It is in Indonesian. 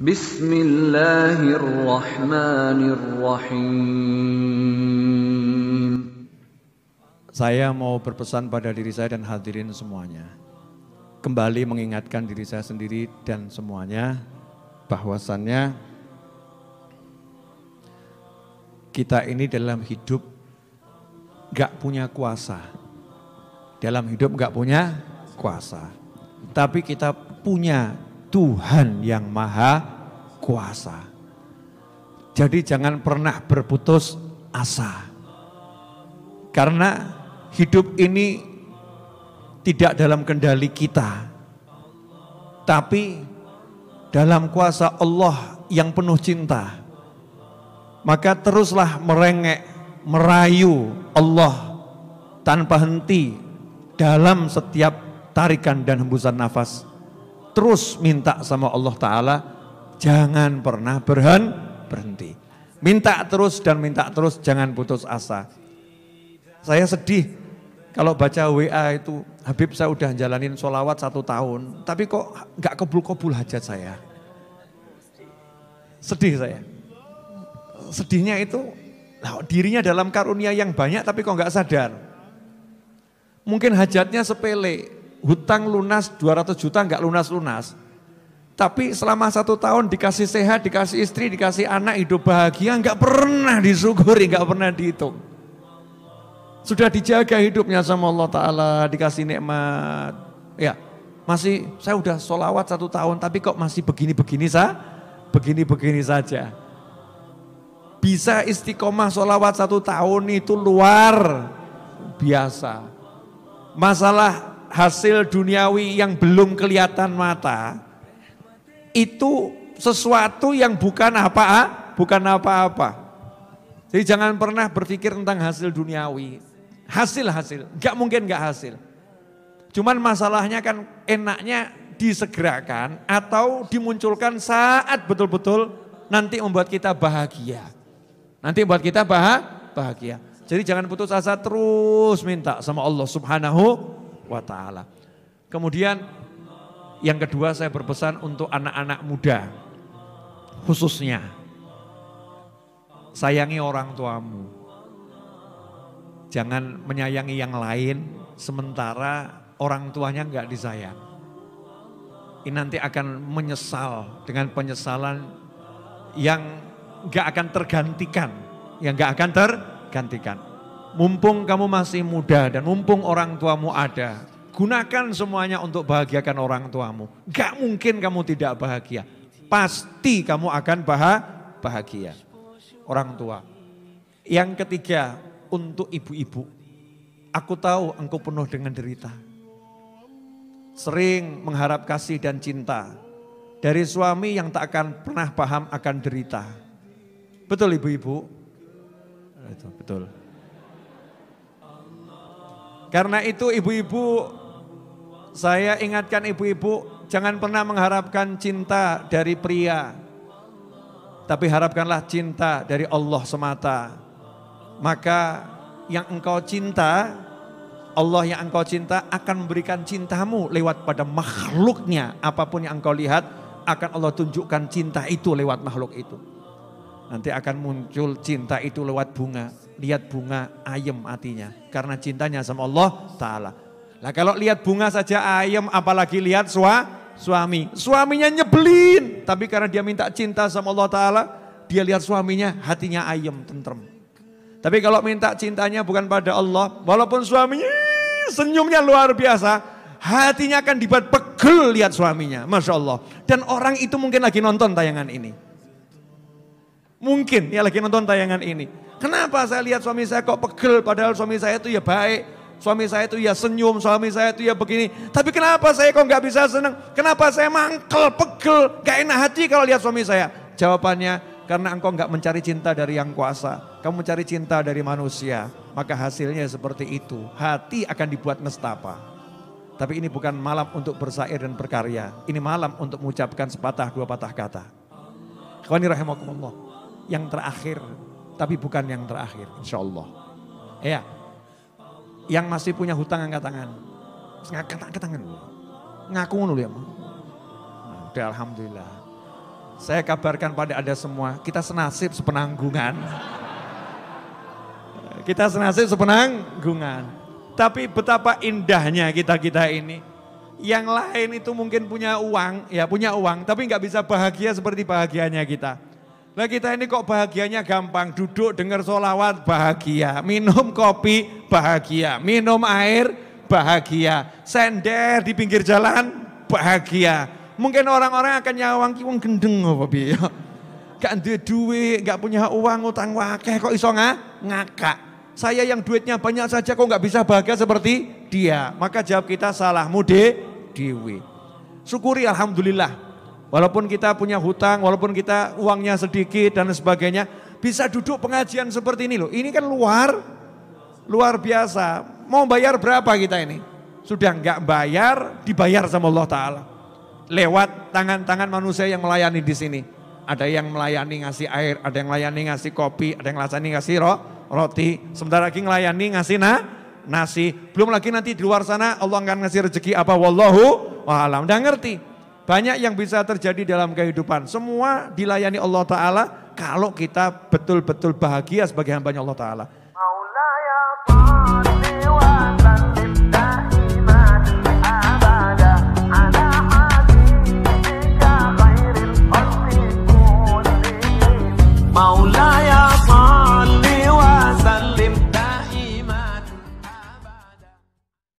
Bismillahirrahmanirrahim. Saya mau berpesan pada diri saya dan hadirin semuanya. Kembali mengingatkan diri saya sendiri dan semuanya bahwasannya kita ini dalam hidup gak punya kuasa. Dalam hidup gak punya kuasa. Tapi kita punya Tuhan yang maha kuasa. Jadi jangan pernah berputus asa. Karena hidup ini tidak dalam kendali kita. Tapi dalam kuasa Allah yang penuh cinta. Maka teruslah merengek, merayu Allah tanpa henti dalam setiap tarikan dan hembusan nafas. Terus minta sama Allah Ta'ala, jangan pernah berhenti. Minta terus dan minta terus, jangan putus asa. Saya sedih kalau baca WA itu, Habib saya udah jalanin sholawat 1 tahun, tapi kok gak kabul-kabul hajat saya. Sedih saya. Sedihnya itu, dirinya dalam karunia yang banyak tapi kok gak sadar. Mungkin hajatnya sepele. Hutang lunas 200 juta enggak lunas-lunas. Tapi selama 1 tahun dikasih sehat, dikasih istri, dikasih anak, hidup bahagia, enggak pernah disyukuri, enggak pernah dihitung. Sudah dijaga hidupnya sama Allah Ta'ala, dikasih nikmat. Ya, masih saya udah sholawat 1 tahun, tapi kok masih begini-begini saja. Bisa istiqomah sholawat 1 tahun itu luar biasa. Masalah hasil duniawi yang belum kelihatan mata, itu sesuatu yang bukan apa-apa. Jadi jangan pernah berpikir tentang hasil duniawi. Hasil, gak mungkin gak hasil. Cuman masalahnya kan enaknya disegerakan atau dimunculkan saat betul-betul nanti membuat kita bahagia. Nanti membuat kita bahagia. Jadi jangan putus asa, terus minta sama Allah Subhanahu wa ta'ala. Kemudian yang kedua saya berpesan untuk anak-anak muda khususnya, sayangi orang tuamu. Jangan menyayangi yang lain sementara orang tuanya enggak disayang. Ini nanti akan menyesal dengan penyesalan yang enggak akan tergantikan, Mumpung kamu masih muda dan mumpung orang tuamu ada, gunakan semuanya untuk bahagiakan orang tuamu. Gak mungkin kamu tidak bahagia. Pasti kamu akan bahagia. Orang tua. Yang ketiga, untuk ibu-ibu. Aku tahu engkau penuh dengan derita. Sering mengharap kasih dan cinta dari suami yang tak akan pernah paham akan derita. Betul ibu-ibu? Betul. Karena itu ibu-ibu, saya ingatkan ibu-ibu, jangan pernah mengharapkan cinta dari pria. Tapi harapkanlah cinta dari Allah semata. Maka yang engkau cinta, Allah yang engkau cinta akan memberikan cintamu lewat pada makhluknya. Apapun yang engkau lihat, akan Allah tunjukkan cinta itu lewat makhluk itu. Nanti akan muncul cinta itu lewat bunga. Lihat bunga ayem hatinya. Karena cintanya sama Allah Ta'ala. Nah kalau lihat bunga saja ayem, apalagi lihat suami. Suaminya nyebelin. Tapi karena dia minta cinta sama Allah Ta'ala, dia lihat suaminya hatinya ayem, tentrem. Tapi kalau minta cintanya bukan pada Allah, walaupun suaminya senyumnya luar biasa, hatinya akan dibuat pegel lihat suaminya. Masya Allah. Dan orang itu mungkin lagi nonton tayangan ini. Mungkin ya lagi nonton tayangan ini. Kenapa saya lihat suami saya kok pegel, padahal suami saya itu ya baik, suami saya itu ya senyum, suami saya itu ya begini. Tapi kenapa saya kok gak bisa senang? Kenapa saya mangkel, pegel, gak enak hati kalau lihat suami saya? Jawabannya, karena engkau gak mencari cinta dari yang kuasa, kamu mencari cinta dari manusia. Maka hasilnya seperti itu, hati akan dibuat nestapa. Tapi ini bukan malam untuk bersair dan berkarya, ini malam untuk mengucapkan sepatah 2 patah kata. Ikhwani rahimakumullah, yang terakhir, tapi bukan yang terakhir, insya Allah. Ya, yang masih punya hutang angkat tangan. Angkat tangan dulu. Ngaku dulu ya. Udah alhamdulillah. Saya kabarkan pada Anda semua, kita senasib sepenanggungan. Kita senasib sepenanggungan. Tapi betapa indahnya kita-kita ini. Yang lain itu mungkin punya uang, ya punya uang, tapi nggak bisa bahagia seperti bahagianya kita. Nah kita ini kok bahagianya gampang, duduk dengar sholawat bahagia, minum kopi bahagia, minum air bahagia, sender di pinggir jalan bahagia. Mungkin orang-orang akan nyawang ki wong gendeng apa piye. Gak duwe duit, gak punya uang, utang wakeh kok iso ngakak. Saya yang duitnya banyak saja kok gak bisa bahagia seperti dia. Maka jawab kita salahmu dewi. Syukuri alhamdulillah. Walaupun kita punya hutang, walaupun kita uangnya sedikit dan sebagainya, bisa duduk pengajian seperti ini loh. Ini kan luar biasa. Mau bayar berapa kita ini? Sudah enggak bayar, dibayar sama Allah Ta'ala. Lewat tangan-tangan manusia yang melayani di sini. Ada yang melayani ngasih air, ada yang melayani ngasih kopi, ada yang melayani ngasih roti. Sebentar lagi melayani ngasih nasi. Belum lagi nanti di luar sana Allah akan ngasih rezeki apa wallahu a'lam. Udah ngerti? Banyak yang bisa terjadi dalam kehidupan. Semua dilayani Allah Ta'ala kalau kita betul-betul bahagia sebagai hambanya Allah Ta'ala.